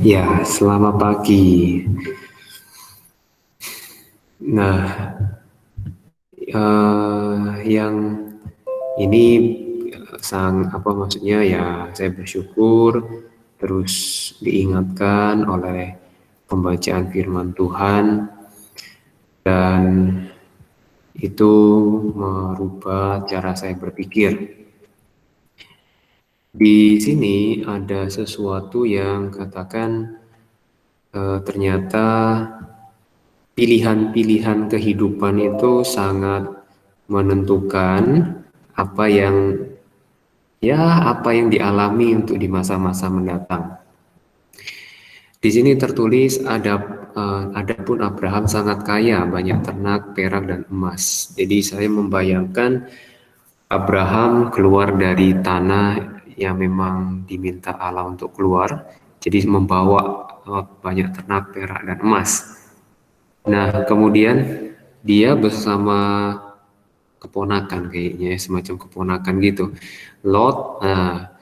Ya, selamat pagi. Nah, yang ini maksudnya ya saya bersyukur terus diingatkan oleh pembacaan firman Tuhan dan itu merubah cara saya berpikir. Di sini ada sesuatu yang katakan ternyata pilihan-pilihan kehidupan itu sangat menentukan apa apa yang dialami untuk di masa-masa mendatang. Di sini tertulis adapun Abraham sangat kaya, banyak ternak, perak dan emas. Jadi saya membayangkan Abraham keluar dari tanah yang memang diminta Allah untuk keluar. Jadi membawa banyak ternak, perak dan emas. Nah, kemudian dia bersama keponakan kayaknya, semacam keponakan gitu. Lot, nah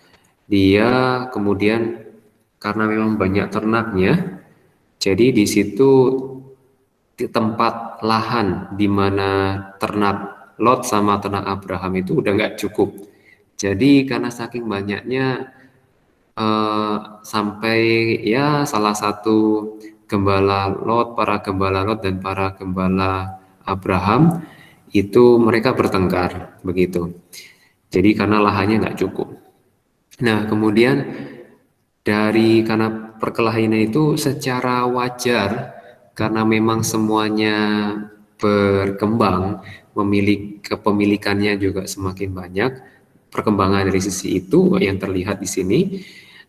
dia kemudian karena memang banyak ternaknya, jadi di situ di tempat lahan di mana ternak Lot sama ternak Abraham itu udah nggak cukup. Jadi karena saking banyaknya sampai ya salah satu para gembala Lot dan para gembala Abraham itu mereka bertengkar begitu. Jadi karena lahannya nggak cukup. Nah kemudian karena perkelahian itu secara wajar karena memang semuanya berkembang, kepemilikannya juga semakin banyak, perkembangan dari sisi itu yang terlihat di sini.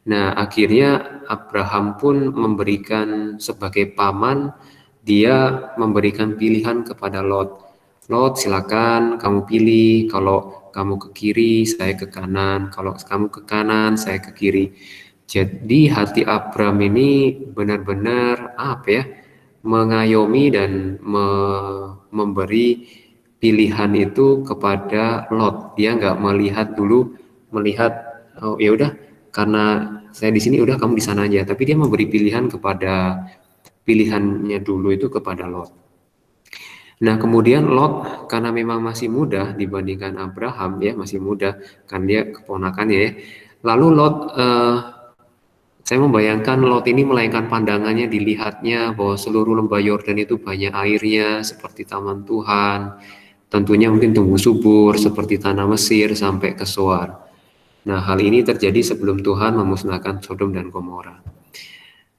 Nah, akhirnya Abraham pun memberikan sebagai paman, dia memberikan pilihan kepada Lot. Lot, silakan kamu pilih, kalau kamu ke kiri, saya ke kanan, kalau kamu ke kanan, saya ke kiri. Jadi hati Abraham ini benar-benar mengayomi dan memberi pilihan itu kepada Lot. Dia nggak melihat oh ya udah karena saya di sini udah kamu di sana aja. Tapi dia memberi pilihannya dulu itu kepada Lot. Nah kemudian Lot karena memang masih muda dibandingkan Abraham ya masih muda kan dia keponakannya ya. Lalu Lot saya membayangkan Lot ini melainkan pandangannya dilihatnya bahwa seluruh lembah Yordan itu banyak airnya seperti taman Tuhan. Tentunya mungkin tumbuh subur seperti tanah Mesir sampai ke Soar. Nah, hal ini terjadi sebelum Tuhan memusnahkan Sodom dan Gomora.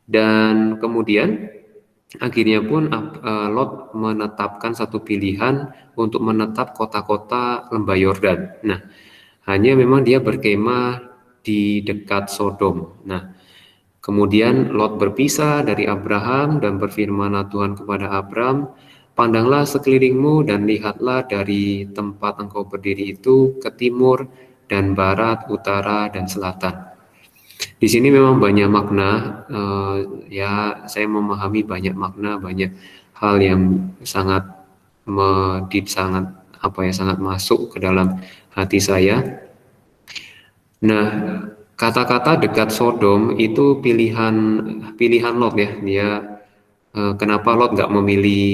Dan kemudian akhirnya pun Lot menetapkan satu pilihan untuk menetap kota-kota lembah Yordan. Nah, hanya memang dia berkemah di dekat Sodom. Nah, kemudian Lot berpisah dari Abraham dan berfirmanlah Tuhan kepada Abram, pandanglah sekelilingmu dan lihatlah dari tempat engkau berdiri itu ke timur dan barat, utara dan selatan. Di sini memang banyak makna, ya saya memahami banyak makna, banyak hal yang sangat masuk ke dalam hati saya. Nah, kata-kata dekat Sodom itu pilihan Lot ya. Kenapa Lot nggak memilih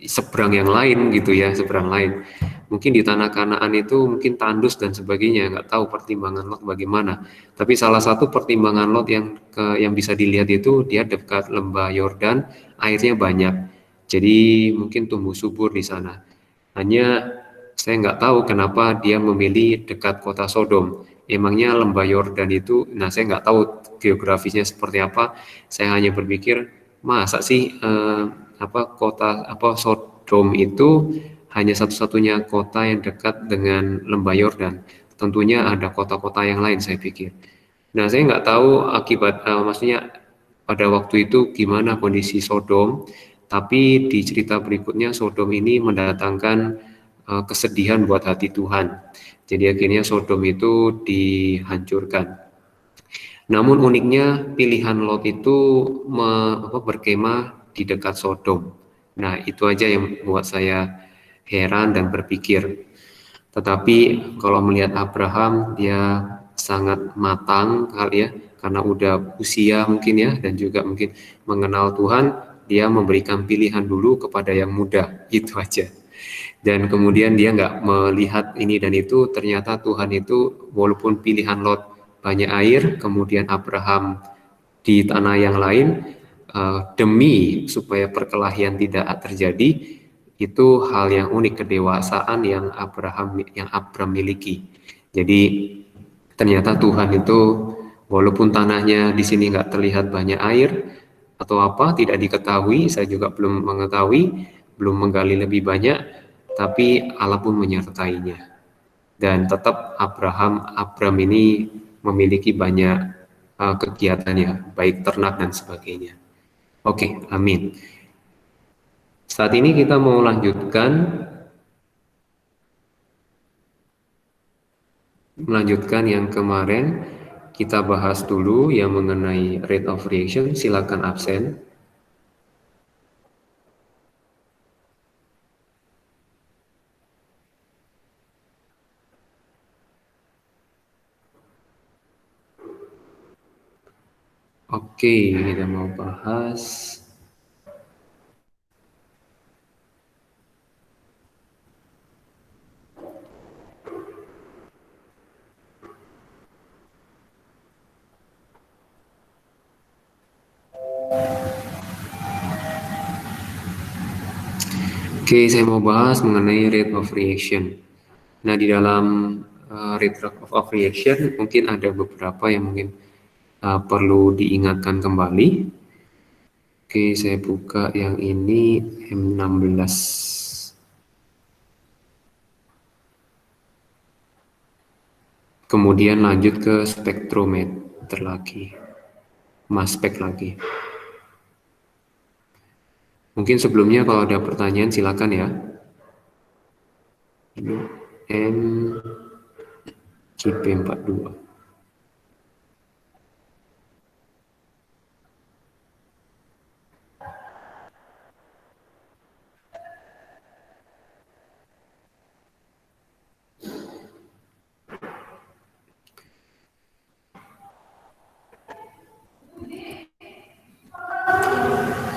seberang yang lain gitu ya, seberang lain. Mungkin di tanah Kanaan itu mungkin tandus dan sebagainya, nggak tahu pertimbangan Lot bagaimana. Tapi salah satu pertimbangan Lot yang bisa dilihat itu dia dekat lembah Yordan, airnya banyak. Jadi mungkin tumbuh subur di sana. Hanya saya nggak tahu kenapa dia memilih dekat kota Sodom. Emangnya lembah Yordan itu, nah saya nggak tahu geografisnya seperti apa. Saya hanya berpikir, masa sih Sodom itu hanya satu-satunya kota yang dekat dengan lembah Yordan. Tentunya ada kota-kota yang lain saya pikir. Nah saya nggak tahu maksudnya pada waktu itu gimana kondisi Sodom. Tapi di cerita berikutnya Sodom ini mendatangkan kesedihan buat hati Tuhan. Jadi akhirnya Sodom itu dihancurkan. Namun uniknya pilihan Lot itu berkemah di dekat Sodom. Nah itu aja yang membuat saya heran dan berpikir. Tetapi kalau melihat Abraham dia sangat matang kali ya, karena udah usia mungkin ya, dan juga mungkin mengenal Tuhan, dia memberikan pilihan dulu kepada yang muda, itu aja. Dan kemudian dia nggak melihat ini dan itu, ternyata Tuhan itu walaupun pilihan Lot banyak air, kemudian Abraham di tanah yang lain, demi supaya perkelahian tidak terjadi, itu hal yang unik, kedewasaan yang Abraham miliki. Jadi ternyata Tuhan itu walaupun tanahnya di sini nggak terlihat banyak air atau apa, tidak diketahui, saya juga belum mengetahui, belum menggali lebih banyak, tapi Allah pun menyertainya. Dan tetap Abram ini memiliki banyak kegiatannya, baik ternak dan sebagainya. Oke, amin. Saat ini kita mau melanjutkan yang kemarin kita bahas dulu yang mengenai rate of reaction. Silakan absen. Oke, kita mau bahas Oke, saya mau bahas mengenai rate of reaction. Nah, di dalam rate of reaction mungkin ada beberapa yang mungkin perlu diingatkan kembali. Oke, saya buka yang ini M16. Kemudian lanjut ke spektrometer lagi, mass spec lagi. Mungkin sebelumnya kalau ada pertanyaan silakan ya. M JP42.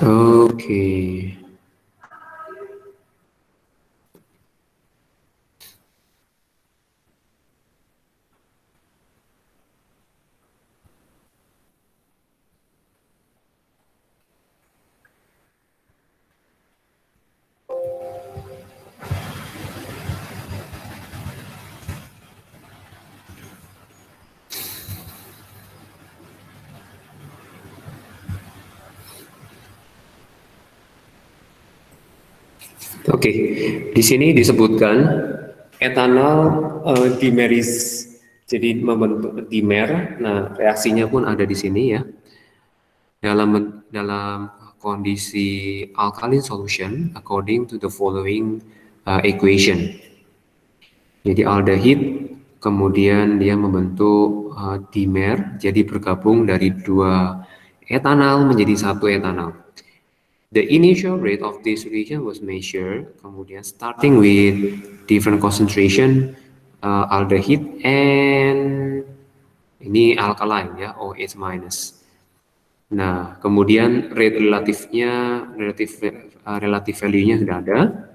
Oke. Oke, di sini disebutkan etanol dimeris, jadi membentuk dimer. Nah, reaksinya pun ada di sini ya. Dalam kondisi alkaline solution according to the following equation. Jadi aldehyde kemudian dia membentuk dimer, jadi bergabung dari dua etanol menjadi satu etanol. The initial rate of this reaction was measured, kemudian starting with different concentration aldehyde and ini alkaline ya, OH minus. Nah, kemudian rate relatif value-nya sudah ada,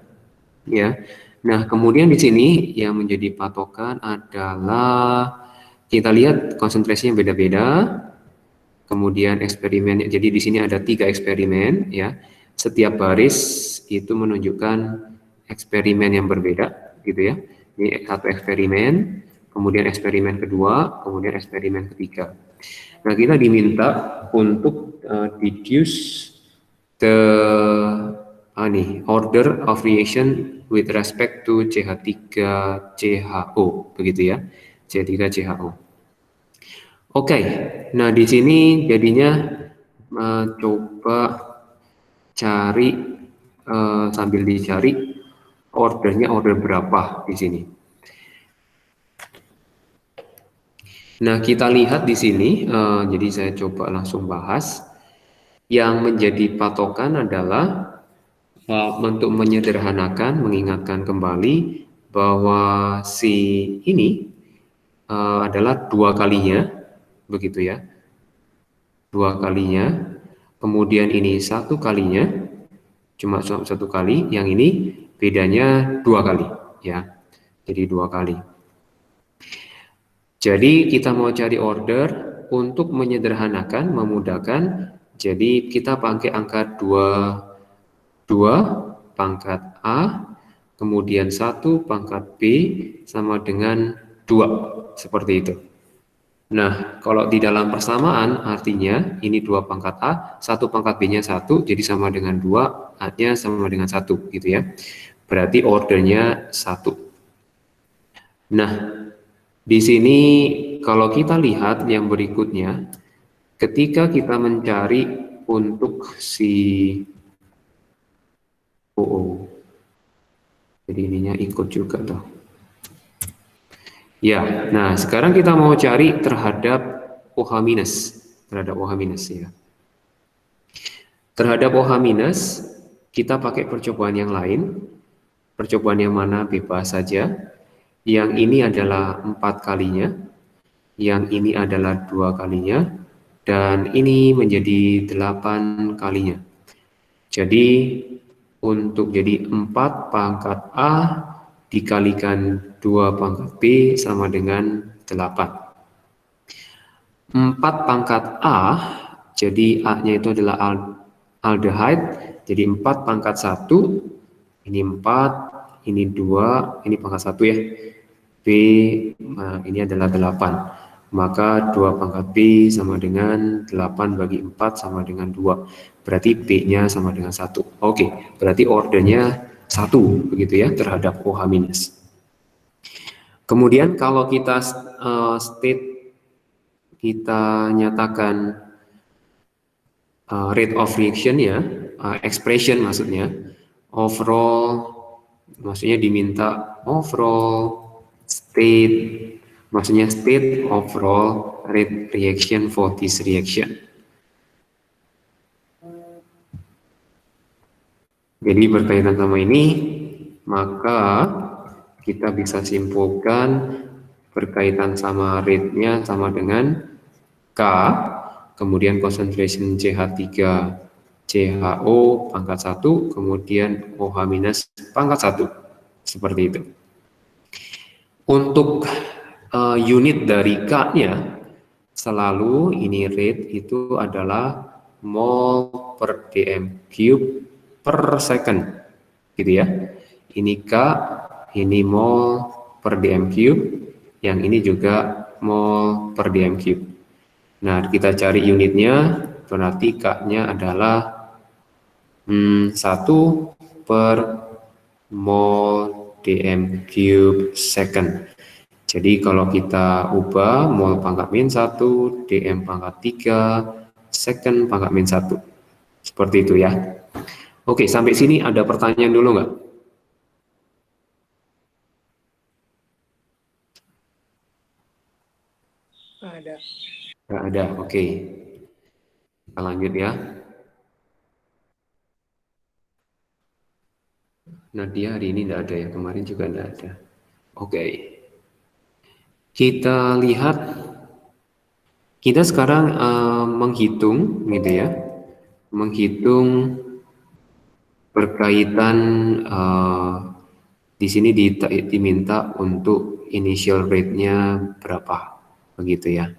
ya. Nah, kemudian di sini yang menjadi patokan adalah kita lihat konsentrasinya beda-beda. Kemudian eksperimen, jadi di sini ada 3 eksperimen, ya. Setiap baris itu menunjukkan eksperimen yang berbeda, gitu ya. Ini satu eksperimen, kemudian eksperimen kedua, kemudian eksperimen ketiga. Nah, kita diminta untuk deduce the order of reaction with respect to CH3CHO, begitu ya, CH3CHO. Oke, nah di sini jadinya coba cari sambil dicari ordernya order berapa di sini. Nah, kita lihat di sini, jadi saya coba langsung bahas. Yang menjadi patokan adalah untuk menyederhanakan, mengingatkan kembali bahwa si ini adalah 2 kalinya, begitu ya. 2 kalinya, kemudian ini 1 kalinya, cuma 1 kali, yang ini bedanya 2 kali, ya. Jadi 2 kali. Jadi kita mau cari order untuk menyederhanakan, memudahkan. Jadi kita pakai angka 2 pangkat A, kemudian 1 pangkat B sama dengan 2, seperti itu. Nah, kalau di dalam persamaan artinya ini 2 pangkat A, 1 pangkat B-nya 1, jadi sama dengan 2, A-nya sama dengan 1, gitu ya. Berarti ordernya 1. Nah, di sini kalau kita lihat yang berikutnya, ketika kita mencari untuk si OO, jadi ininya ikut juga tuh. Ya, nah sekarang kita mau cari terhadap OH minus, terhadap OH minus ya. Terhadap OH minus, kita pakai percobaan yang lain. Percobaan yang mana bebas saja. Yang ini adalah 4 kalinya, yang ini adalah 2 kalinya, dan ini menjadi 8 kalinya. Jadi untuk jadi 4 pangkat A dikalikan 2 pangkat B sama dengan 8. 4 pangkat A, jadi A-nya itu adalah aldehyde, jadi 4 pangkat 1, ini 4, ini 2, ini pangkat 1 ya. B, ini adalah 8. Maka 2 pangkat B sama dengan 8 bagi 4 sama dengan 2. Berarti B-nya sama dengan 1. Oke, berarti ordernya 1, begitu ya, terhadap OH-. Kemudian kalau kita kita nyatakan rate of reaction ya, expression maksudnya, overall, maksudnya diminta overall state, maksudnya state overall rate reaction for this reaction. Jadi berkaitan sama ini, maka kita bisa simpulkan berkaitan sama rate-nya sama dengan K, kemudian concentration CH3 CHO pangkat 1, kemudian OH minus pangkat 1, seperti itu. Untuk unit dari K-nya, selalu ini rate itu adalah mol per dm cube per second, gitu ya. Ini K, ini mol per dm cube, yang ini juga mol per dm cube. Nah, kita cari unitnya, berarti K-nya adalah 1 per mol dm cube second. Jadi kalau kita ubah mol pangkat min 1, dm pangkat 3, second pangkat min 1. Seperti itu ya. Oke, sampai sini ada pertanyaan dulu nggak? Ada. Nggak ada, oke. Kita lanjut ya. Nadia hari ini tidak ada ya, kemarin juga tidak ada. Oke. Kita lihat, kita sekarang menghitung gitu ya. Menghitung berkaitan di sini diminta untuk initial rate-nya berapa, begitu ya.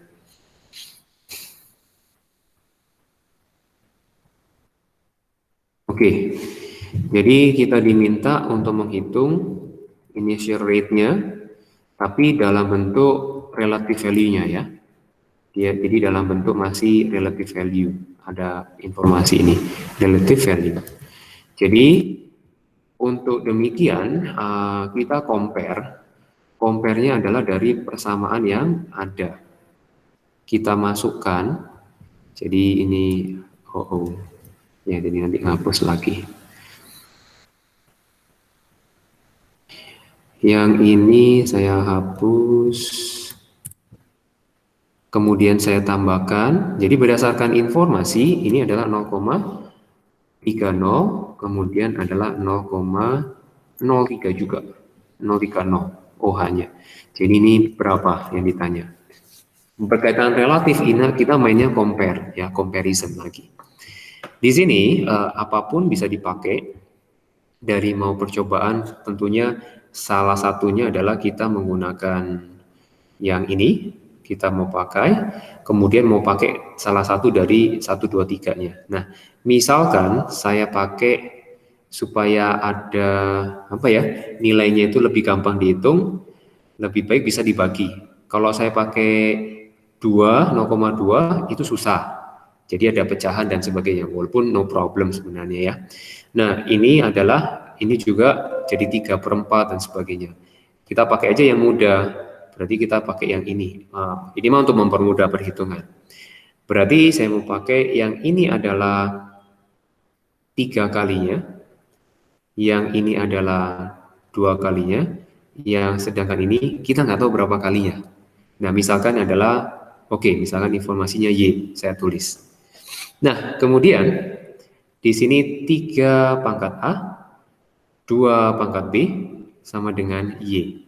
Oke, jadi kita diminta untuk menghitung initial rate-nya, tapi dalam bentuk relative value-nya ya. Jadi dalam bentuk masih relative value, ada informasi ini, relative value. Jadi untuk demikian kita compare-nya adalah dari persamaan yang ada. Kita masukkan, jadi ini ya, jadi nanti hapus lagi. Yang ini saya hapus, kemudian saya tambahkan. Jadi berdasarkan informasi ini adalah 0,30, kemudian adalah 0,03 juga, 030 OH-nya. Jadi ini berapa yang ditanya? Berkaitan relatif, ini kita mainnya compare, ya, comparison lagi. Di sini apapun bisa dipakai dari mau percobaan, tentunya salah satunya adalah kita menggunakan yang ini, kita mau pakai, kemudian mau pakai salah satu dari 1, 2, 3-nya. Nah, misalkan saya pakai supaya ada apa ya, nilainya itu lebih gampang dihitung, lebih baik bisa dibagi. Kalau saya pakai 2, 0,2 itu susah. Jadi ada pecahan dan sebagainya, walaupun no problem sebenarnya ya. Nah, ini juga jadi 3/4 dan sebagainya. Kita pakai aja yang mudah, berarti kita pakai yang ini. Ini mah untuk mempermudah perhitungan. Berarti saya mau pakai yang ini adalah 3 kalinya, yang ini adalah 2 kalinya, yang sedangkan ini kita nggak tahu berapa kalinya. Nah, misalkan adalah, oke, misalkan informasinya Y, saya tulis. Nah, kemudian di sini 3 pangkat A, 2 pangkat B, sama dengan Y.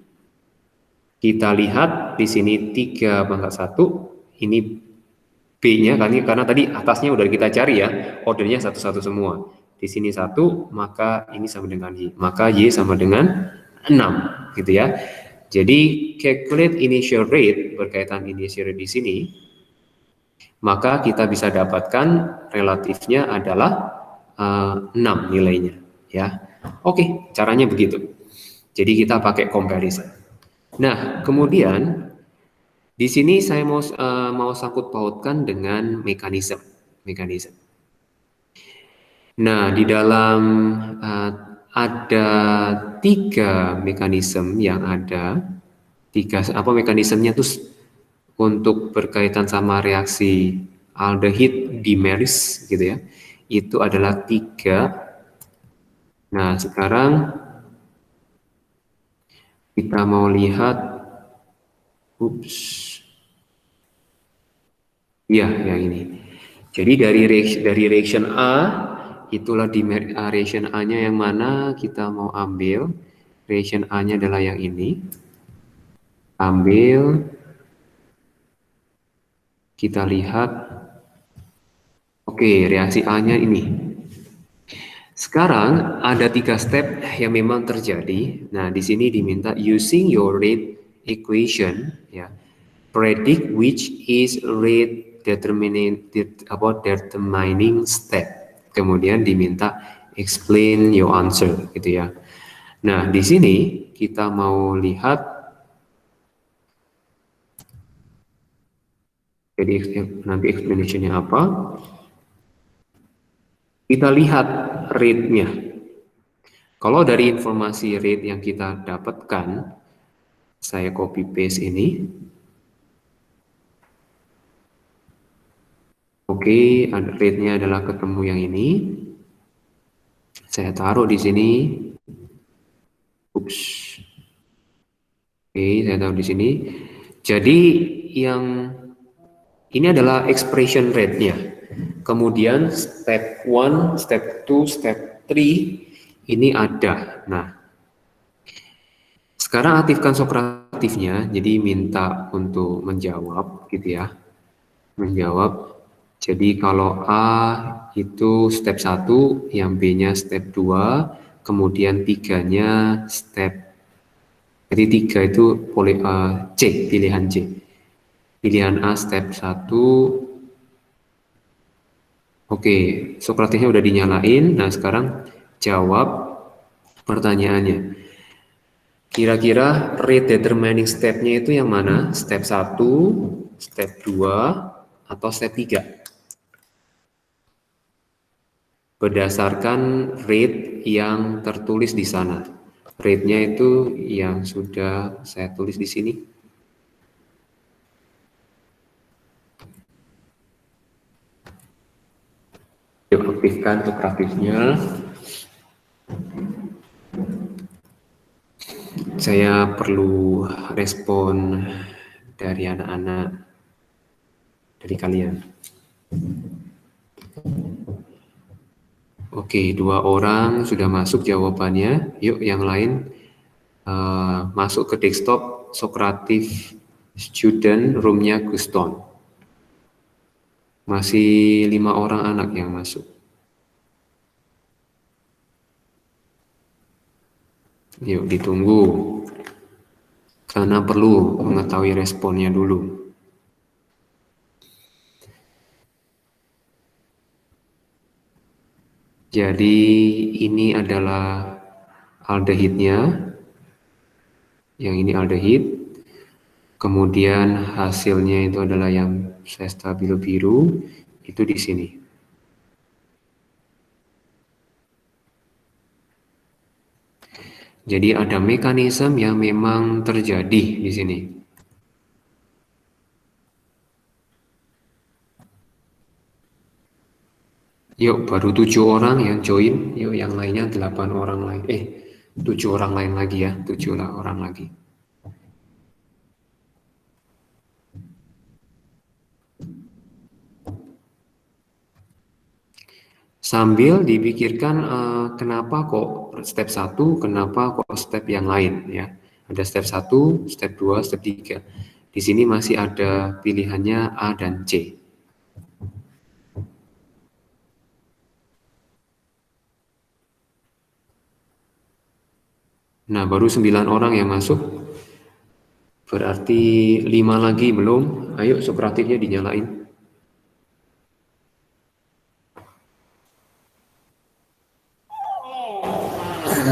Kita lihat di sini 3 pangkat 1, ini B-nya, karena tadi atasnya udah kita cari ya, ordernya satu-satu semua. Di sini 1, maka ini sama dengan Y. Maka Y sama dengan 6, gitu ya. Jadi calculate initial rate, berkaitan initial rate di sini, maka kita bisa dapatkan relatifnya adalah 6 nilainya, ya. Oke, caranya begitu. Jadi kita pakai comparison. Nah, kemudian di sini saya mau sangkut pautkan dengan mekanisme. Nah, di dalam ada 3 mekanisme yang ada, 3 apa mekanismenya tuh untuk berkaitan sama reaksi aldehid dimeris gitu ya. Itu adalah 3. Nah, sekarang kita mau lihat, ya, yang ini. Jadi dari reaction A, itulah di reaction A-nya yang mana kita mau ambil. Reaction A-nya adalah yang ini. Ambil, kita lihat. Oke, reaksi A-nya ini. Sekarang ada 3 step yang memang terjadi. Nah, di sini diminta using your rate equation, ya, predict which is rate determining step. Kemudian diminta explain your answer, gitu ya. Nah, di sini kita mau lihat, jadi nanti explanation-nya apa. Kita lihat rate-nya. Kalau dari informasi rate yang kita dapatkan, saya copy paste ini. Oke, rate-nya adalah ketemu yang ini. Saya taruh di sini. Oke, saya taruh di sini. Jadi yang ini adalah expression rate-nya. Kemudian step 1, step 2, step 3 ini ada. Nah, sekarang aktifkan Sokratifnya, jadi minta untuk menjawab gitu ya. Menjawab. Jadi kalau A itu step 1, yang B-nya step 2, kemudian 3-nya step, jadi 3 itu C, pilihan C. Pilihan A step 1. Oke, Sokratisnya udah dinyalain. Nah, sekarang jawab pertanyaannya. Kira-kira rate determining step-nya itu yang mana? Step 1, step 2, atau step 3? Berdasarkan rate yang tertulis di sana. Rate-nya itu yang sudah saya tulis di sini. Yuk, aktifkan Sokratisnya. Saya perlu respon dari anak-anak, dari kalian. Oke, 2 orang sudah masuk jawabannya. Yuk, yang lain masuk ke desktop Sokratif Student roomnya Guston. Masih 5 orang anak yang masuk. Yuk ditunggu. Karena perlu mengetahui responnya dulu. Jadi ini adalah aldehidnya. Yang ini aldehid. Kemudian hasilnya itu adalah yang saya stabilo biru, itu di sini. Jadi ada mekanisme yang memang terjadi di sini. Yuk, baru 7 orang yang join. Yuk, yang lainnya 8 orang lain. 7 orang lain lagi ya. 7 orang lagi. Sambil dipikirkan kenapa kok step 1, kenapa kok step yang lain ya. Ada step 1, step 2, step 3. Di sini masih ada pilihannya A dan C. Nah, baru 9 orang yang masuk. Berarti 5 lagi belum. Ayo Sokratifnya dinyalain.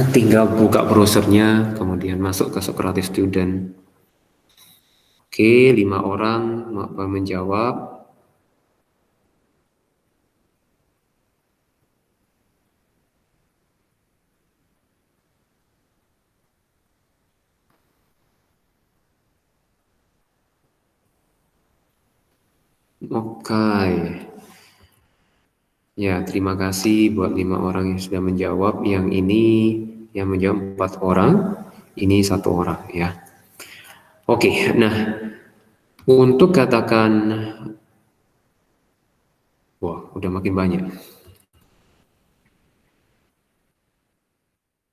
Tinggal buka browsernya, kemudian masuk ke Socrative Student. Oke, 5 orang menjawab. Oke. Ya, terima kasih buat 5 orang yang sudah menjawab. Yang ini yang menjawab 4 orang, ini 1 orang ya. Oke, nah untuk katakan, wah udah makin banyak.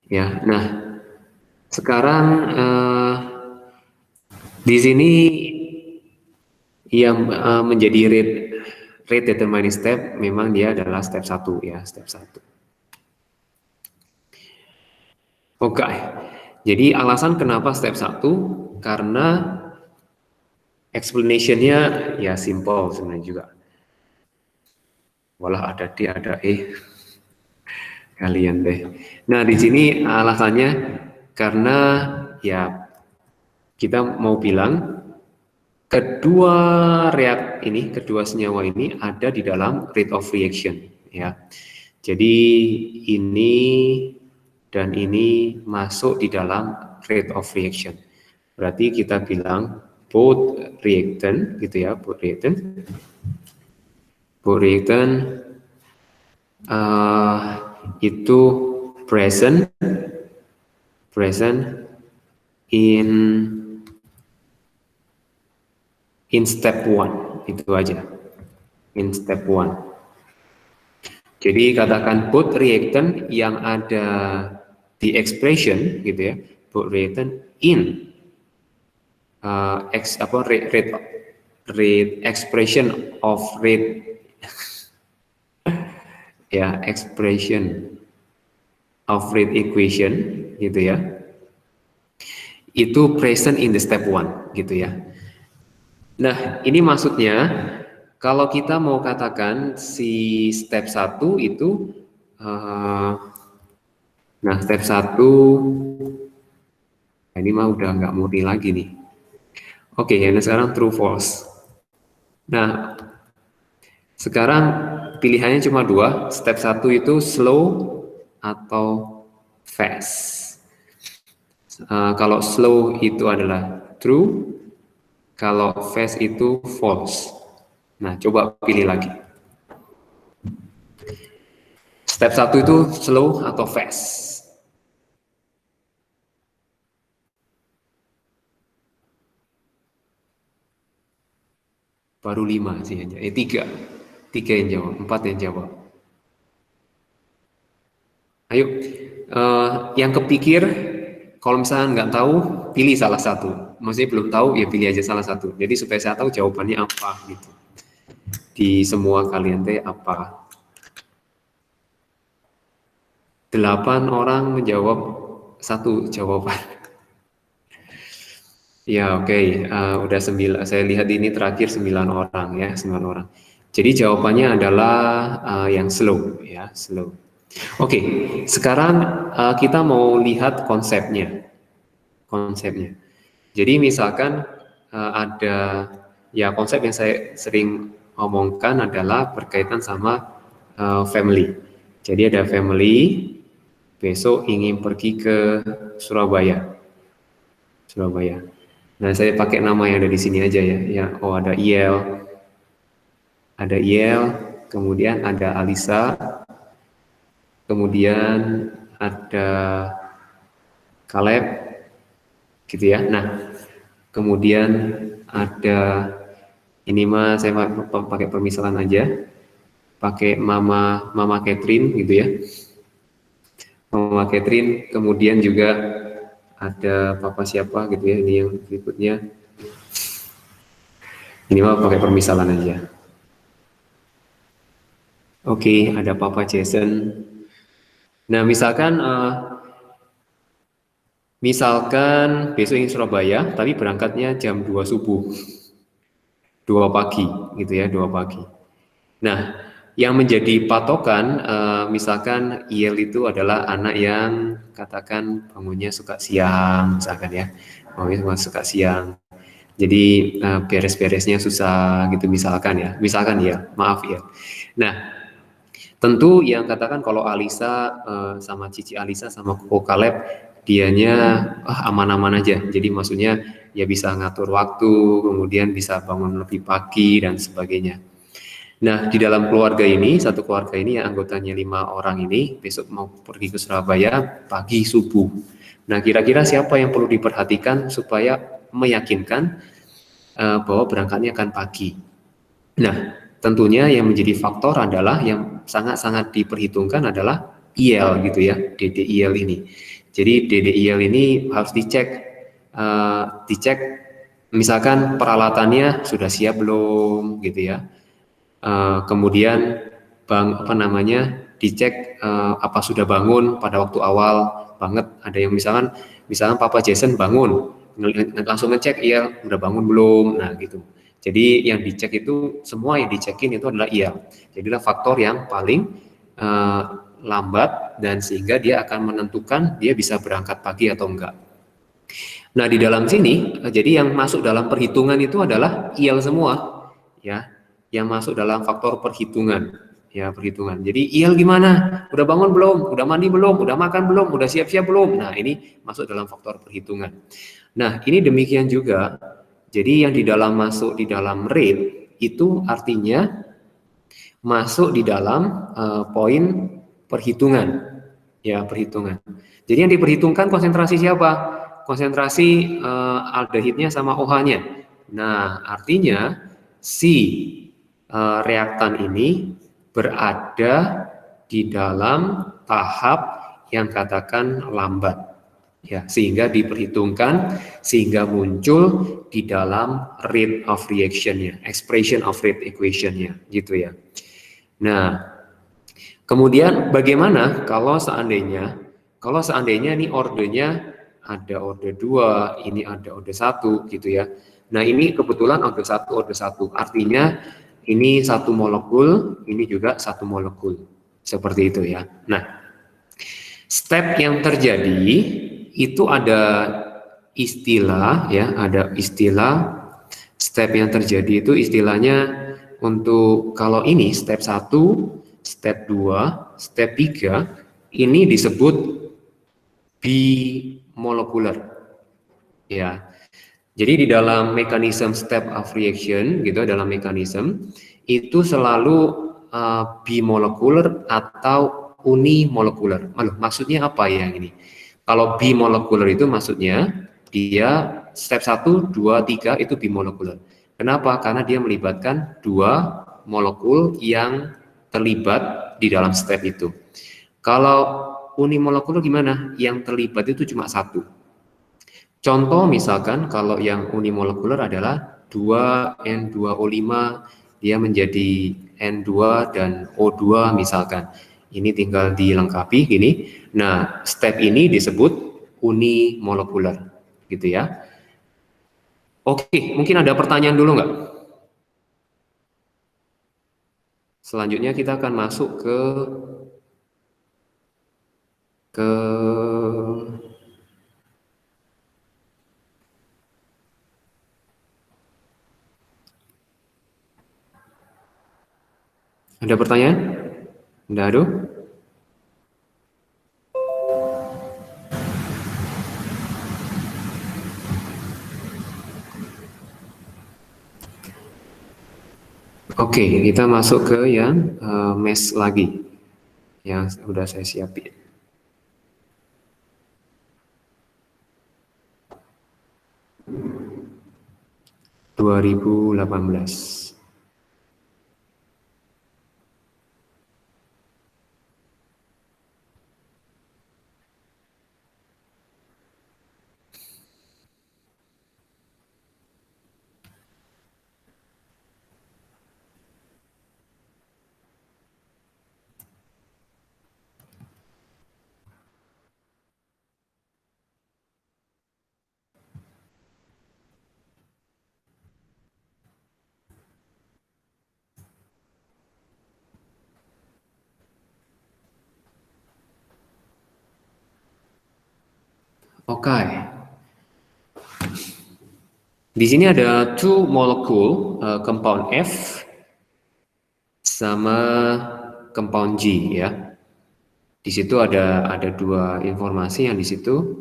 Ya, nah sekarang di sini yang menjadi rate determining step memang dia adalah step 1 ya, step 1. Oke. Jadi alasan kenapa step 1 karena explanation-nya ya simple sebenarnya juga. Walah ada D ada E. Kalian deh. Nah, di sini alasannya karena ya kita mau bilang kedua senyawa ini ada di dalam rate of reaction ya. Jadi ini dan ini masuk di dalam rate of reaction. Berarti kita bilang both reactant gitu ya, both reactant itu present in step 1, itu aja, in step 1. Jadi katakan both reactant yang ada di expression gitu ya, both reactant in rate expression of rate ya, expression of rate equation gitu ya, itu present in the step 1 gitu ya. Nah, ini maksudnya kalau kita mau katakan si step 1 itu nah step 1 ini mah udah nggak murni lagi nih. Oke, yang sekarang true false. Nah, sekarang pilihannya cuma 2. Step 1 itu slow atau fast. Kalau slow itu adalah true, kalau fast itu false. Nah, coba pilih lagi. Step 1 itu slow atau fast? Baru 5 sih aja. 3. 3 yang jawab, 4 yang jawab. Ayo, yang kepikir, kalau misalnya nggak tahu, pilih salah satu. maksudnya belum tahu ya pilih aja salah satu. Jadi supaya saya tahu jawabannya apa gitu. Di semua kalian teh apa? 8 orang menjawab satu jawaban. Ya oke, udah 9. Saya lihat ini terakhir 9 orang ya, 9 orang. Jadi jawabannya adalah yang slow ya, slow. Oke, sekarang kita mau lihat konsepnya. Konsepnya. Jadi misalkan ada ya konsep yang saya sering omongkan adalah berkaitan sama family. Jadi ada family besok ingin pergi ke Surabaya. Surabaya. Nah, saya pakai nama yang ada di sini aja ya. Ya, oh ada Iel, kemudian ada Alisa, kemudian ada Kaleb, gitu ya. Nah, kemudian ada ini mah saya pakai permisalan aja, pakai Mama Catherine gitu ya. Mama Catherine, kemudian juga ada Papa siapa gitu ya. Ini yang berikutnya. Ini mah pakai permisalan aja. Oke, ada Papa Jason. Nah, misalkan besok ingin Surabaya, tapi berangkatnya jam 2 subuh, 2 pagi, gitu ya, 2 pagi. Nah, yang menjadi patokan, misalkan IEL itu adalah anak yang katakan bangunnya suka siang, misalkan ya, bangunnya suka siang. Jadi beres-beresnya susah gitu misalkan ya, maaf ya. Nah, tentu yang katakan kalau Alisa sama Cici Alisa sama Koko Kaleb dianya aman-aman aja. Jadi maksudnya ya bisa ngatur waktu, kemudian bisa bangun lebih pagi dan sebagainya. Nah, di dalam keluarga ini, satu keluarga ini yang anggotanya 5 orang ini besok mau pergi ke Surabaya pagi subuh. Nah, kira-kira siapa yang perlu diperhatikan supaya meyakinkan bahwa berangkatnya akan pagi. Nah, tentunya yang menjadi faktor adalah yang sangat-sangat diperhitungkan adalah IEL gitu ya, DDIL ini. Jadi DDIL ini harus dicek misalkan peralatannya sudah siap belum gitu ya. Kemudian dicek apa sudah bangun pada waktu awal banget. Ada yang misalkan Papa Jason bangun langsung ngecek ya udah bangun belum, nah gitu. Jadi yang dicek itu semua yang dicekin itu adalah iya. Jadilah faktor yang paling lambat dan sehingga dia akan menentukan dia bisa berangkat pagi atau enggak. Nah di dalam sini jadi yang masuk dalam perhitungan itu adalah IEL semua ya, yang masuk dalam faktor perhitungan ya perhitungan. Jadi IEL gimana? Udah bangun belum? Udah mandi belum? Udah makan belum? Udah siap-siap belum? Nah ini masuk dalam faktor perhitungan. Nah ini demikian juga. Jadi yang masuk di dalam rate itu artinya masuk di dalam poin perhitungan ya perhitungan. Jadi yang diperhitungkan konsentrasi siapa? Konsentrasi aldehidnya sama OH-nya. Nah artinya si reaktan ini berada di dalam tahap yang katakan lambat. Ya, sehingga diperhitungkan sehingga muncul di dalam rate of reaction-nya, expression of rate equation-nya gitu ya. Nah, kemudian bagaimana kalau seandainya ini ordernya ada order 2, ini ada order 1 gitu ya. Nah, ini kebetulan order 1. Artinya ini satu molekul, ini juga satu molekul. Seperti itu ya. Nah, step yang terjadi itu ada istilah ya, ada istilah step yang terjadi itu istilahnya untuk kalau ini step 1, step 2, step 3 ini disebut bimolekular. Ya. Jadi di dalam mekanisme step of reaction gitu dalam mekanisme itu selalu bimolekular atau unimolekular. Maksudnya apa ya ini? Kalau bimolekular itu maksudnya dia step 1, 2, 3 itu bimolekular. Kenapa? Karena dia melibatkan 2 molekul yang terlibat di dalam step itu. Kalau unimolekular gimana? Yang terlibat itu cuma 1. Contoh misalkan kalau yang unimolekuler adalah 2N2O5, dia menjadi N2 dan O2 misalkan. Ini tinggal dilengkapi gini. Nah, step ini disebut unimolekuler, gitu ya. Oke, mungkin ada pertanyaan dulu nggak? Selanjutnya kita akan masuk ke ada pertanyaan? Nggak ada? Oke, kita masuk ke yang mes lagi yang sudah saya siapin. 2018. Oke. Di sini ada two molecule compound F sama compound G ya. Di situ ada dua informasi yang di situ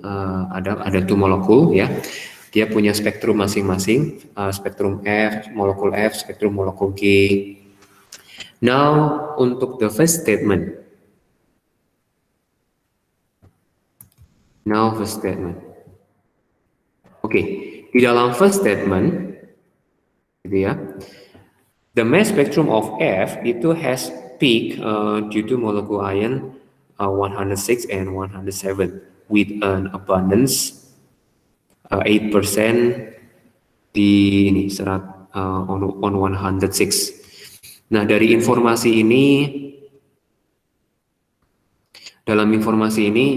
ada two molecule ya. Dia punya spektrum masing-masing, spektrum F, spektrum molekul G. Now untuk the first statement. Now first statement. Oke, di dalam first statement gitu ya. The mass spectrum of F itu has peak due to molecule ion 106 and 107 with an abundance 8% di ini on 106. Nah, dari informasi ini, dalam informasi ini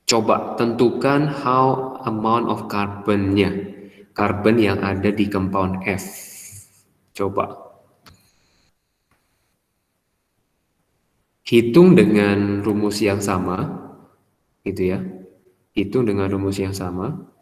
coba tentukan how amount of carbonnya, karbon yang ada di compound F. Coba hitung dengan rumus yang sama, gitu ya. Hitung dengan rumus yang sama.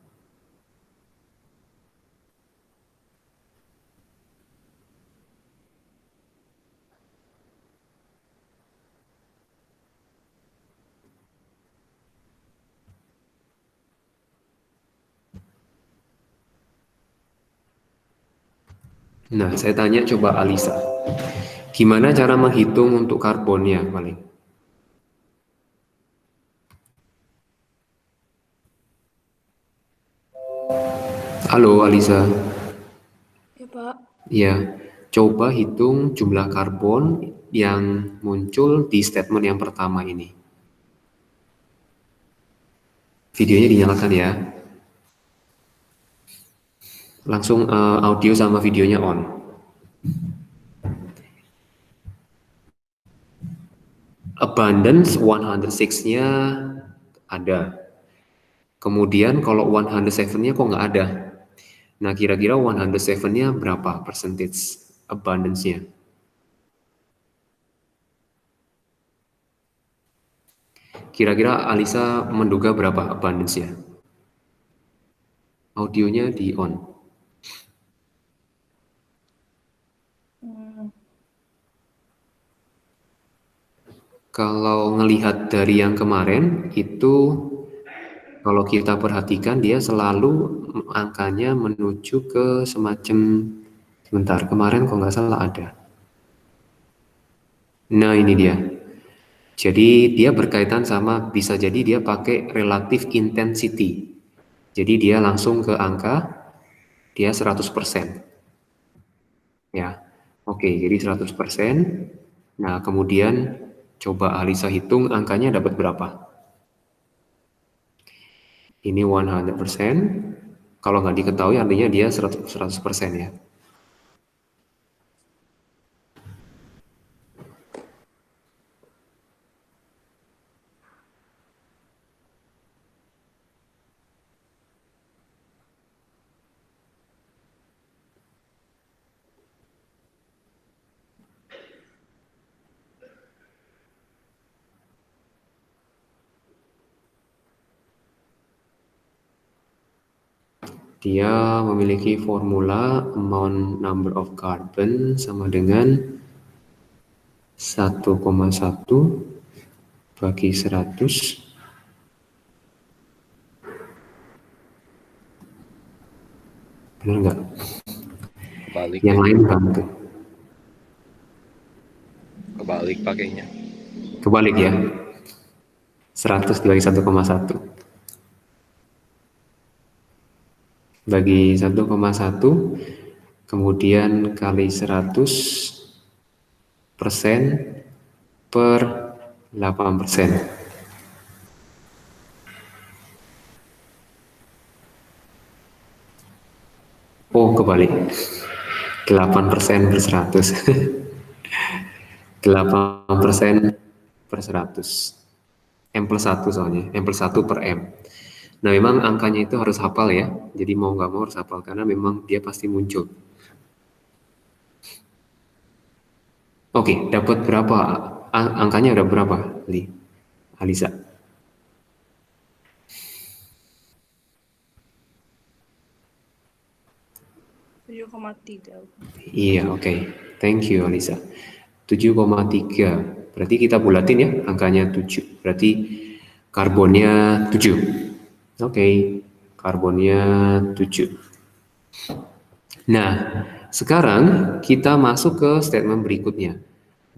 Nah, saya tanya coba Alisa, gimana cara menghitung untuk karbonnya paling? Halo Alisa. Ya, Pak. Ya, coba hitung jumlah karbon yang muncul di statement yang pertama ini. Videonya dinyalakan ya. Langsung audio sama videonya on. Abundance 106-nya ada. Kemudian kalau 107-nya kok nggak ada. Nah, kira-kira 107-nya berapa percentage abundance-nya? Kira-kira Alisa menduga berapa abundance-nya? Audionya di on. Kalau ngelihat dari yang kemarin, itu kalau kita perhatikan dia selalu angkanya menuju ke semacam, sebentar, kemarin kok nggak salah ada. Nah, ini dia. Jadi dia berkaitan sama, bisa jadi dia pakai relative intensity. Jadi dia langsung ke angka, dia 100%. Ya, oke, jadi 100%. Nah, kemudian coba Alisa hitung angkanya dapat berapa? Ini 100%. Kalau nggak diketahui artinya dia 100% ya. Dia memiliki formula amount number of carbon sama dengan 1,1 bagi 100 benar nggak? Kebalik Yang deh. lain bantu. Kebalik pakainya. Kebalik ya. 100 dibagi 1,1 bagi 1,1 kemudian kali 100% per 8%. Oh, kebalik. 8% per 100. 8% per 100. M plus 1 soalnya. M plus 1 per M. Nah, memang angkanya itu harus hafal ya. Jadi mau nggak mau harus hafal karena memang dia pasti muncul. Oke, dapat berapa? Angkanya ada berapa, Alisa? 7,3. Iya, oke. Thank you, Alisa. 7,3. Berarti kita bulatin ya, angkanya 7. Berarti karbonnya 7. Oke, karbonnya 7. Nah, sekarang kita masuk ke statement berikutnya.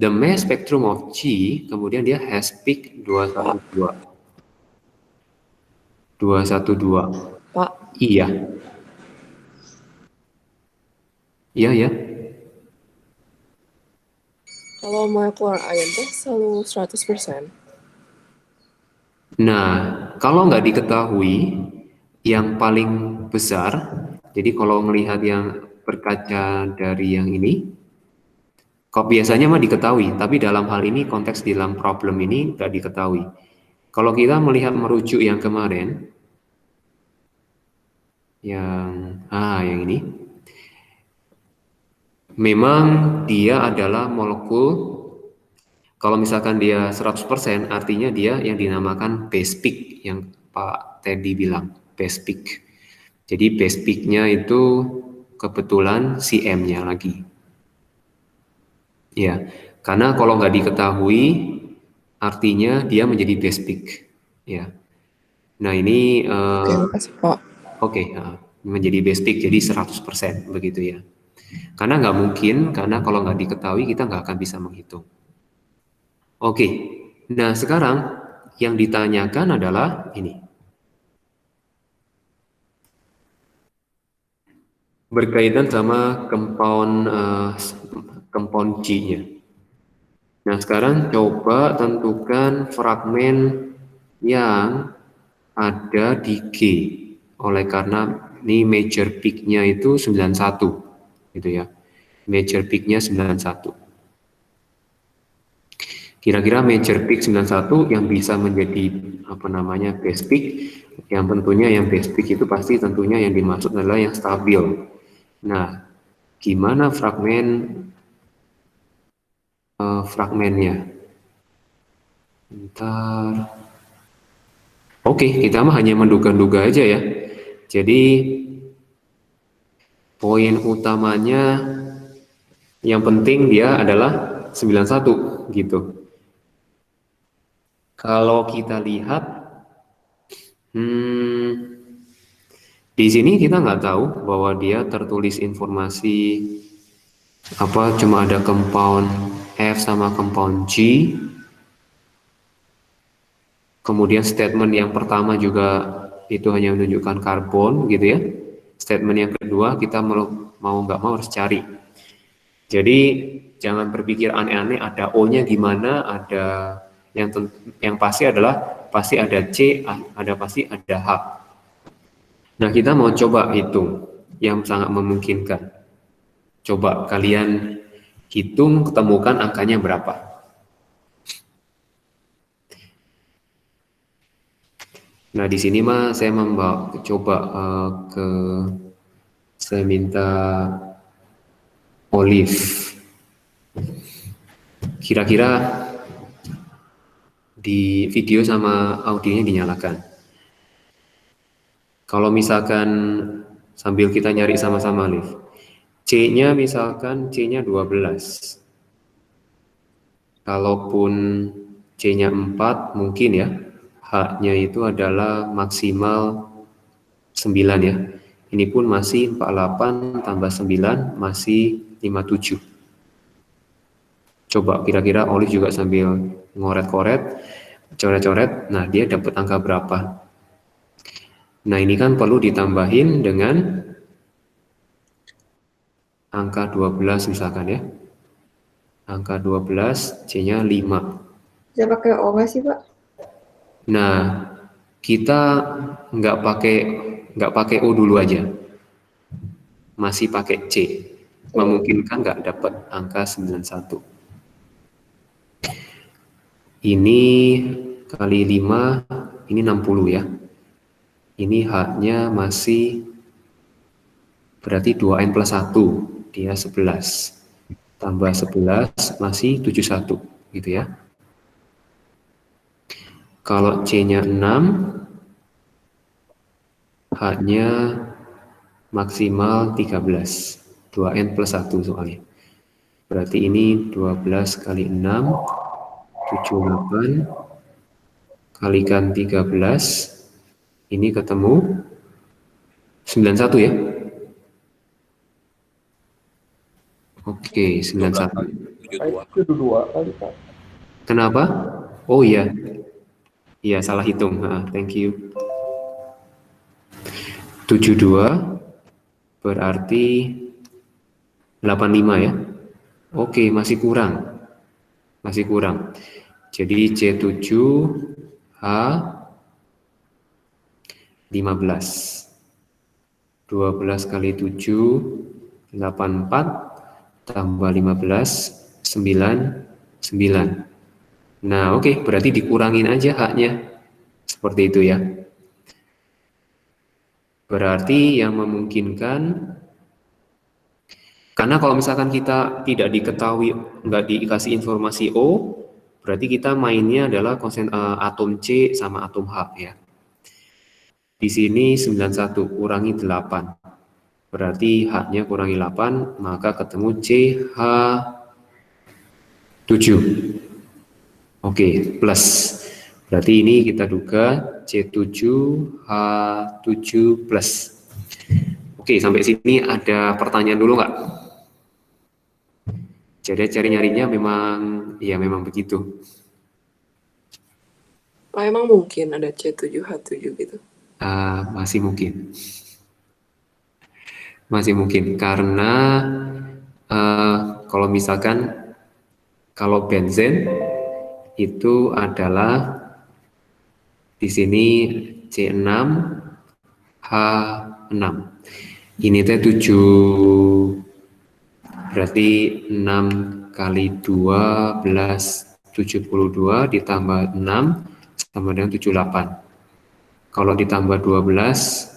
The mass spectrum of G, kemudian dia has peak 212. 212. Pak, Iya. Iya, ya. kalau molekular ion teh selalu 100%. Nah, kalau nggak diketahui yang paling besar, jadi kalau melihat yang berkaca dari yang ini, kok biasanya mah diketahui, tapi dalam hal ini konteks dalam problem ini nggak diketahui. Kalau kita melihat merujuk yang kemarin, yang ini, memang dia adalah molekul. Kalau misalkan dia 100%, artinya dia yang dinamakan base peak, yang Pak Teddy bilang, base peak. Jadi base peak-nya itu kebetulan si M-nya lagi. Ya, karena kalau nggak diketahui, artinya dia menjadi base peak. Ya. Nah ini, Oke, makasih Pak. oke, menjadi base peak, jadi 100% begitu ya. Karena nggak mungkin, karena kalau nggak diketahui kita nggak akan bisa menghitung. Oke, nah sekarang yang ditanyakan adalah ini. Berkaitan sama compound G-nya. Nah, sekarang coba tentukan fragmen yang ada di G. Oleh karena ini major peak-nya itu 91, gitu ya. Major peak-nya 91. Kira-kira major peak 91 yang bisa menjadi base peak, yang tentunya yang base peak itu pasti tentunya yang dimaksud adalah yang stabil. Nah, gimana fragmennya? Bentar. Oke, kita mah hanya menduga-duga aja ya. Jadi poin utamanya yang penting dia adalah 91 gitu. Kalau kita lihat, di sini kita nggak tahu bahwa dia tertulis informasi cuma ada compound F sama compound G. Kemudian statement yang pertama juga itu hanya menunjukkan karbon gitu ya. Statement yang kedua kita mau nggak mau harus cari. Jadi jangan berpikir aneh-aneh ada O-nya gimana, ada yang pasti adalah pasti ada C, pasti ada H. Nah, kita mau coba hitung yang sangat memungkinkan. Coba kalian hitung, ketemukan angkanya berapa. Nah, di sini mah saya coba saya minta Olive. Kira-kira di video sama audionya dinyalakan. Kalau misalkan sambil kita nyari sama-sama, Liv. C-nya misalkan C-nya 12. Kalaupun C-nya 4 mungkin ya. H-nya itu adalah maksimal 9 ya. Ini pun masih 48 tambah 9 masih 57. Coba kira-kira Olive juga sambil ngoret-koret, coret-coret. Nah, dia dapat angka berapa? Nah, ini kan perlu ditambahin dengan angka 12 misalkan ya. Angka 12, C-nya 5. Bisa pakai O nggak sih, Pak? Nah, kita nggak pakai O dulu aja. Masih pakai C. Memungkinkan nggak dapat angka 91. Ini kali 5, ini 60 ya. Ini H-nya masih berarti 2N plus 1, dia 11. Tambah 11 masih 71, gitu ya. Kalau C-nya 6, H-nya maksimal 13. 2N plus 1 soalnya. Berarti ini 12 kali 6, 78, kalikan 13, ini ketemu 91 ya. Oke, 91. 72. Kenapa? Oh iya. Iya, salah hitung. Thank you. 72 berarti 85 ya. Oke, masih kurang. Masih kurang. Jadi C7 H 15. 12 kali 7 84 tambah 15 9. Nah, oke, berarti dikurangin aja H-nya. Seperti itu ya. Berarti yang memungkinkan, karena kalau misalkan kita tidak diketahui, nggak dikasih informasi O, berarti kita mainnya adalah atom C sama atom H ya. Di sini 91 kurangi 8. Berarti H-nya kurangi 8, maka ketemu CH 7. Oke, plus. Berarti ini kita duga C7H7 plus. Oke, sampai sini ada pertanyaan dulu nggak? Jadi cari nyarinya memang begitu. Oh, emang mungkin ada C7H7 gitu? Masih mungkin. Masih mungkin, karena kalau misalkan kalau benzen itu adalah di sini C6 H6. Ini teh 7, berarti 6 kali 12 72 ditambah 6 sama dengan 78. Kalau ditambah 12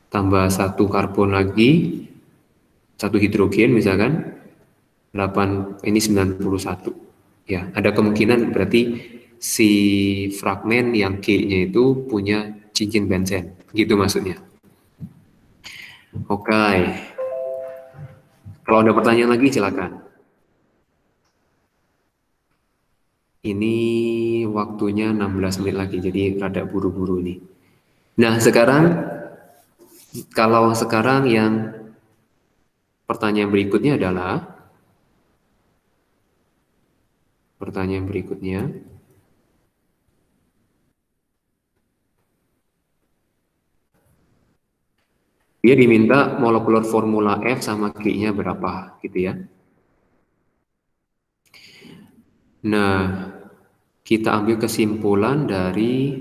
tambah 1 karbon lagi, 1 hidrogen misalkan 8, ini 91. Ya, ada kemungkinan berarti si fragmen yang G-nya itu punya cincin benzen, gitu maksudnya. Oke. Kalau ada pertanyaan lagi silakan. Ini waktunya 16 menit lagi, jadi rada buru-buru nih. Nah, kalau sekarang yang pertanyaan berikutnya adalah dia diminta molekular formula F sama G-nya berapa, gitu ya. Nah, kita ambil kesimpulan dari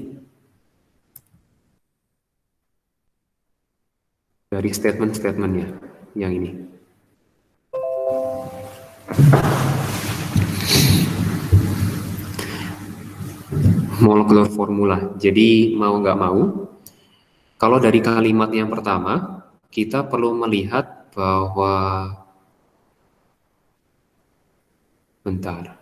dari statement-statementnya yang ini. Molecular formula. Jadi mau nggak mau, kalau dari kalimat yang pertama, kita perlu melihat bahwa bentar.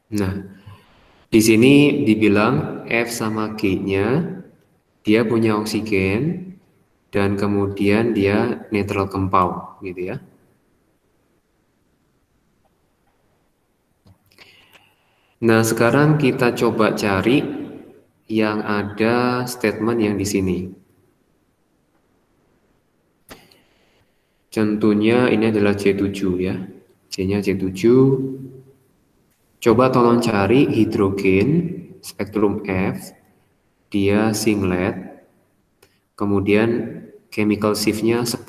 Nah, di sini dibilang F sama G-nya dia punya oksigen dan kemudian dia neutral compound gitu ya. Nah, sekarang kita coba cari yang ada statement yang di sini. Contohnya ini adalah C7 ya. C-nya C7. Coba tolong cari hidrogen spektrum F, dia singlet, kemudian chemical shift-nya 10.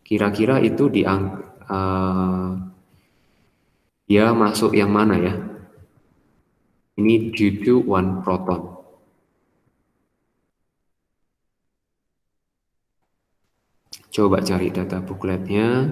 Kira-kira itu dia masuk yang mana ya? Ini due to one proton. Coba cari data bookletnya.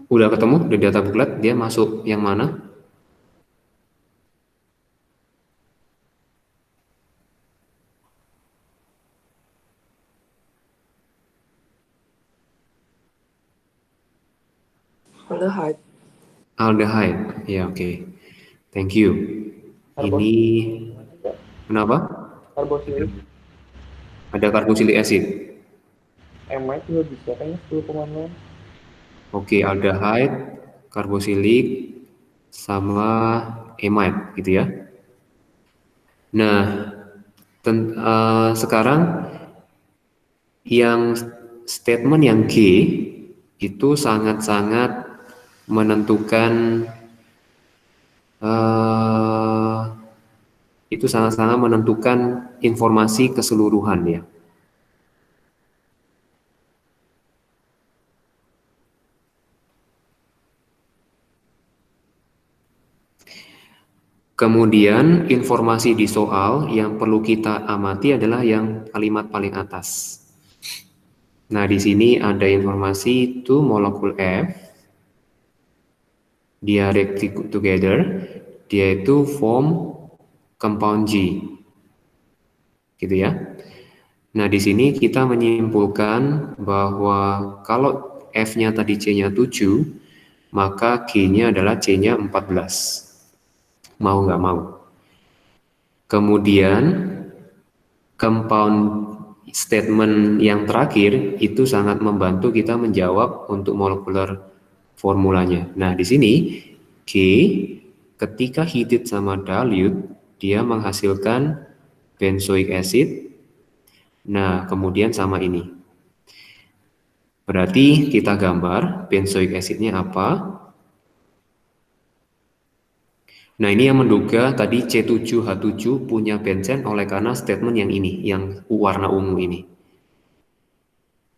Udah ketemu di data booklet, dia masuk yang mana? Aldehyde. Aldehyde. Ya, oke. Thank you. Ini kenapa? Karboksilik. Ada karboksilik acid. Amide juga bisa kayaknya 10,6. Oke, aldehyde, karboksilik, sama amide gitu ya. Nah, sekarang yang statement yang G itu sangat-sangat menentukan informasi keseluruhan ya. Kemudian informasi di soal yang perlu kita amati adalah yang kalimat paling atas. Nah, di sini ada informasi two molecule F, dia react together, dia itu form compound G, gitu ya. Nah, di sini kita menyimpulkan bahwa kalau F-nya tadi C-nya 7, maka G-nya adalah C-nya 14. Mau nggak mau. Kemudian compound statement yang terakhir itu sangat membantu kita menjawab untuk molekular formulanya. Nah, di sini G ketika heated sama dilute dia menghasilkan benzoic acid. Nah, kemudian sama ini. Berarti kita gambar benzoic acidnya apa? Nah, ini yang menduga tadi C7H7 punya benzen oleh karena statement yang ini, yang warna ungu ini.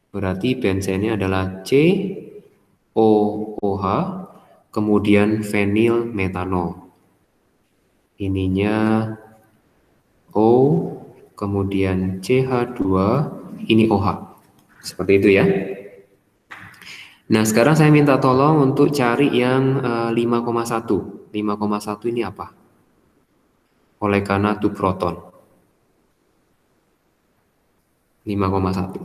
Berarti benzennya adalah COOH, kemudian fenyl metanol. Ininya O, kemudian CH2, ini OH. Seperti itu ya. Nah, sekarang saya minta tolong untuk cari yang 5,1. 5,1 ini apa? Oleh karena 2 proton. 5,1.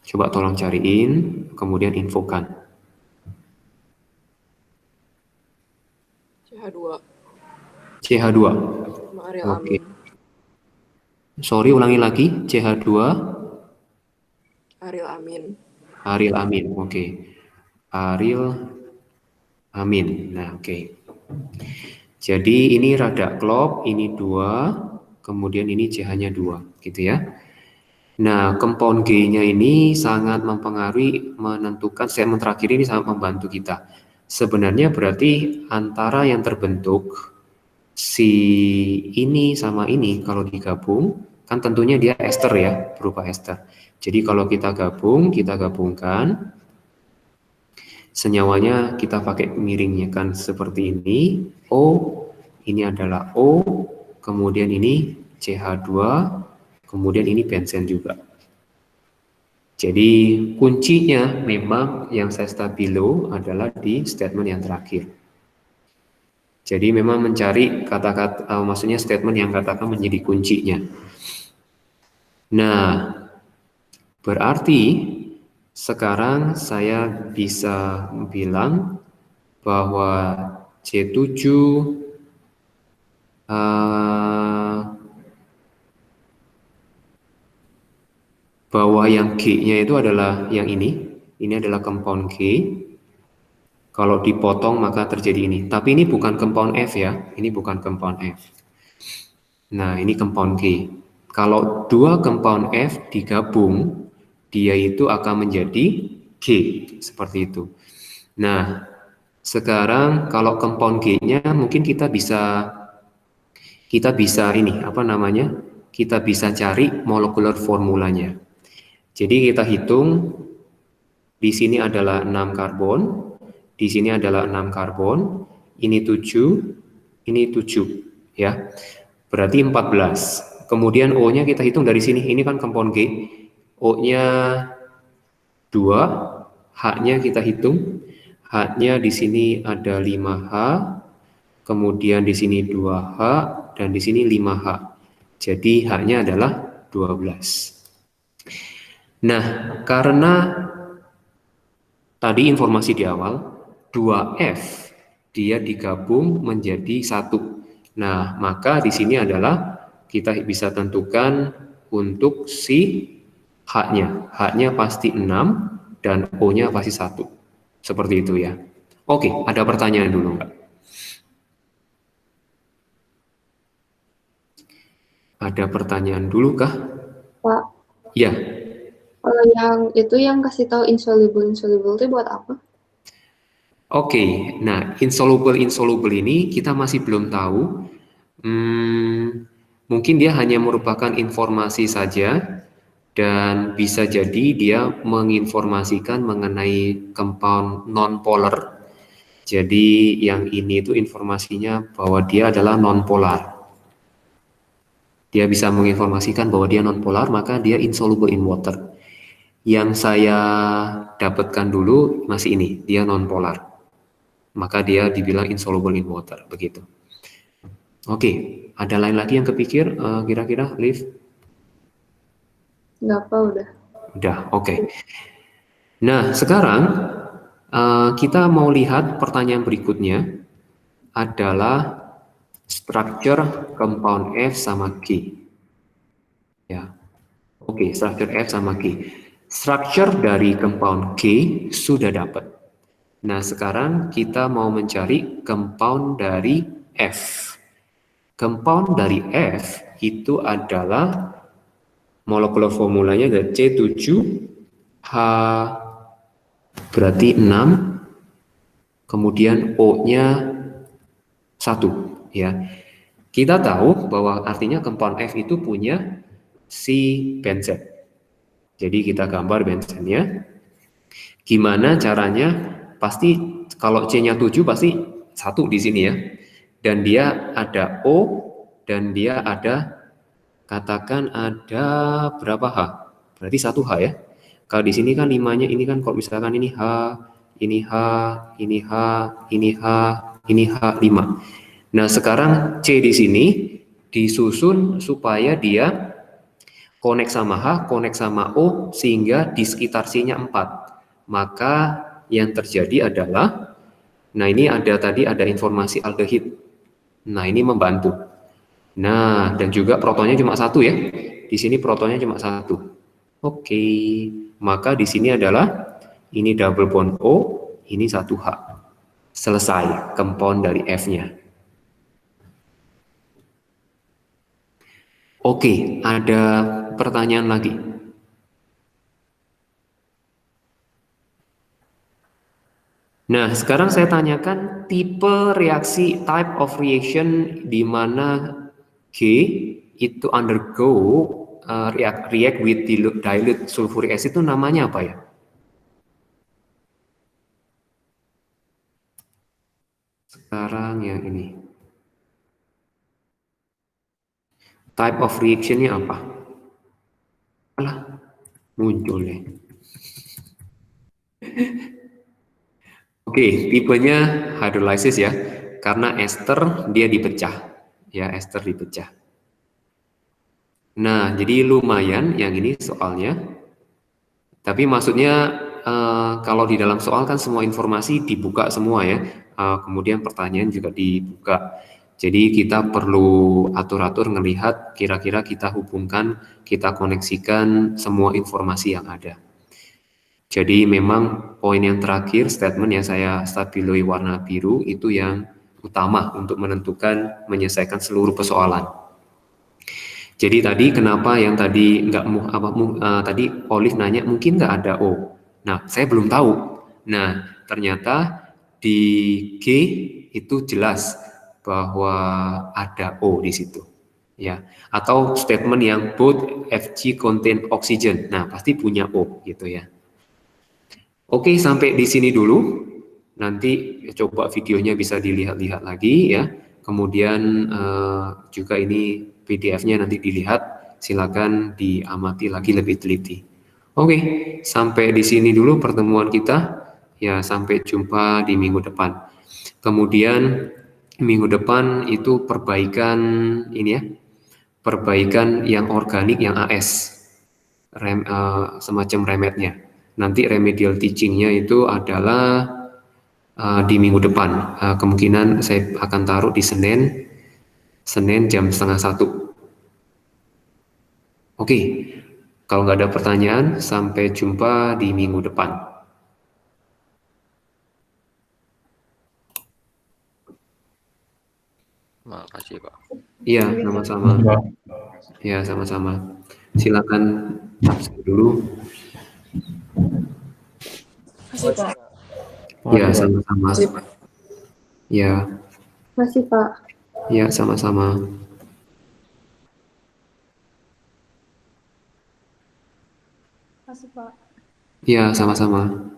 Coba tolong cariin, kemudian infokan. CH2. CH2. Sama Ariel Oke. Amin. Sorry, ulangi lagi. CH2. Ariel Amin. Ariel Amin. Oke. Ariel Amin. Nah, oke. Jadi ini rada klop, ini 2, kemudian ini CH-nya 2, gitu ya. Nah, compound G-nya ini sangat mempengaruhi menentukan statement terakhir ini sangat membantu kita. Sebenarnya berarti antara yang terbentuk si ini sama ini kalau digabung, kan tentunya dia ester ya, berupa ester. Jadi kalau kita gabungkan, senyawanya kita pakai miringnya kan seperti ini. O, ini adalah O, kemudian ini CH2, kemudian ini benzen juga. Jadi kuncinya memang yang saya stabilo adalah di statement yang terakhir. Jadi memang mencari kata-kata, maksudnya statement yang katakan menjadi kuncinya. Nah, berarti sekarang saya bisa bilang bahwa C7 bahwa yang G-nya itu adalah yang ini adalah compound G. Kalau dipotong maka terjadi ini. Tapi ini bukan compound F ya, ini bukan compound F. Nah, ini compound G. Kalau dua compound F digabung, dia itu akan menjadi G, seperti itu. Nah, sekarang kalau compound G-nya mungkin kita bisa ini, apa namanya? Kita bisa cari molekular formulanya. Jadi kita hitung, di sini adalah 6 karbon, di sini adalah 6 karbon, ini 7, ini 7, ya. Berarti 14. Kemudian O-nya kita hitung dari sini, ini kan compound G. O-nya 2, H-nya kita hitung. H-nya di sini ada 5H, kemudian di sini 2H, dan di sini 5H. Jadi H-nya adalah 12. Nah, karena tadi informasi di awal, 2F dia digabung menjadi 1. Nah, maka di sini adalah kita bisa tentukan untuk si H-nya. H-nya pasti 6 dan O-nya pasti 1. Seperti itu ya. Oke, ada pertanyaan dulu, Mbak? Ada pertanyaan dulu kah? Pak, Ya. kalau yang itu yang kasih tahu insoluble itu buat apa? Oke, nah insoluble ini kita masih belum tahu. Mungkin dia hanya merupakan informasi saja dan bisa jadi dia menginformasikan mengenai compound non-polar. Jadi yang ini itu informasinya bahwa dia adalah non-polar. Dia bisa menginformasikan bahwa dia non-polar, maka dia insoluble in water. Yang saya dapatkan dulu masih ini, dia non-polar. Maka dia dibilang insoluble in water, begitu. Oke, ada lain lagi yang kepikir kira-kira, Liv? Nggak apa, udah. Udah, oke. Nah, sekarang kita mau lihat pertanyaan berikutnya adalah structure compound F sama G. Ya, oke, structure F sama G. Structure dari compound G sudah dapat. Nah, sekarang kita mau mencari compound dari F. Compound dari F itu adalah molekular formulanya ada C7H berarti 6, kemudian O-nya 1 ya. Kita tahu bahwa artinya compound F itu punya si benzen. Jadi kita gambar benzennya. Gimana caranya? Pasti kalau C-nya 7 pasti 1 di sini ya. Dan dia ada O dan dia ada, katakan ada berapa H? Berarti 1 H ya. Kalau di sini kan 5-nya ini kan kalau misalkan ini H, ini H, ini H, ini H, ini H 5. Nah, sekarang C di sini disusun supaya dia connect sama H, connect sama O sehingga di sekitar C-nya 4. Maka yang terjadi adalah, nah ini ada tadi ada informasi aldehid. Nah, ini membantu. Nah, dan juga protonnya cuma 1 ya. Di sini protonnya cuma 1. Oke, maka di sini adalah ini double bond O, ini 1H. Selesai compound dari F-nya. Oke, ada pertanyaan lagi. Nah, sekarang saya tanyakan tipe reaksi, type of reaction di mana G itu undergo react with dilute sulfuric acid itu namanya apa ya? Sekarang yang ini. Type of reaction-nya apa? Alah, muncul ya. Oke, tipenya hydrolysis ya. Karena ester dia dipecah. Ya, ester dipecah. Nah, jadi lumayan yang ini soalnya. Tapi maksudnya kalau di dalam soal kan semua informasi dibuka semua ya. Kemudian pertanyaan juga dibuka. Jadi kita perlu atur-atur ngelihat kira-kira kita hubungkan, kita koneksikan semua informasi yang ada. Jadi memang poin yang terakhir statement yang saya stabiloi warna biru itu yang utama untuk menentukan menyelesaikan seluruh persoalan. Jadi tadi kenapa yang tadi nggak tadi Olive nanya mungkin nggak ada O. Nah saya belum tahu. Nah ternyata di G itu jelas bahwa ada O di situ, ya. Atau statement yang both Fg contain oxygen. Nah pasti punya O gitu ya. Oke sampai di sini dulu. Nanti coba videonya bisa dilihat-lihat lagi ya. Kemudian juga ini PDF-nya nanti dilihat, silakan diamati lagi lebih teliti. Oke, sampai di sini dulu pertemuan kita. Ya, sampai jumpa di minggu depan. Kemudian minggu depan itu perbaikan ini ya, perbaikan yang organik yang AS, semacam remednya. Nanti remedial teaching-nya itu adalah di minggu depan. Kemungkinan saya akan taruh di Senin jam 12:30. Oke, kalau nggak ada pertanyaan, sampai jumpa di minggu depan. Makasih, Pak. Iya, sama-sama. Ya, sama-sama. Silakan absen dulu. Kasih Pak. Ya, sama-sama. Ya, Masih, Pak. ya, sama-sama. Kasih Pak. Ya, sama-sama.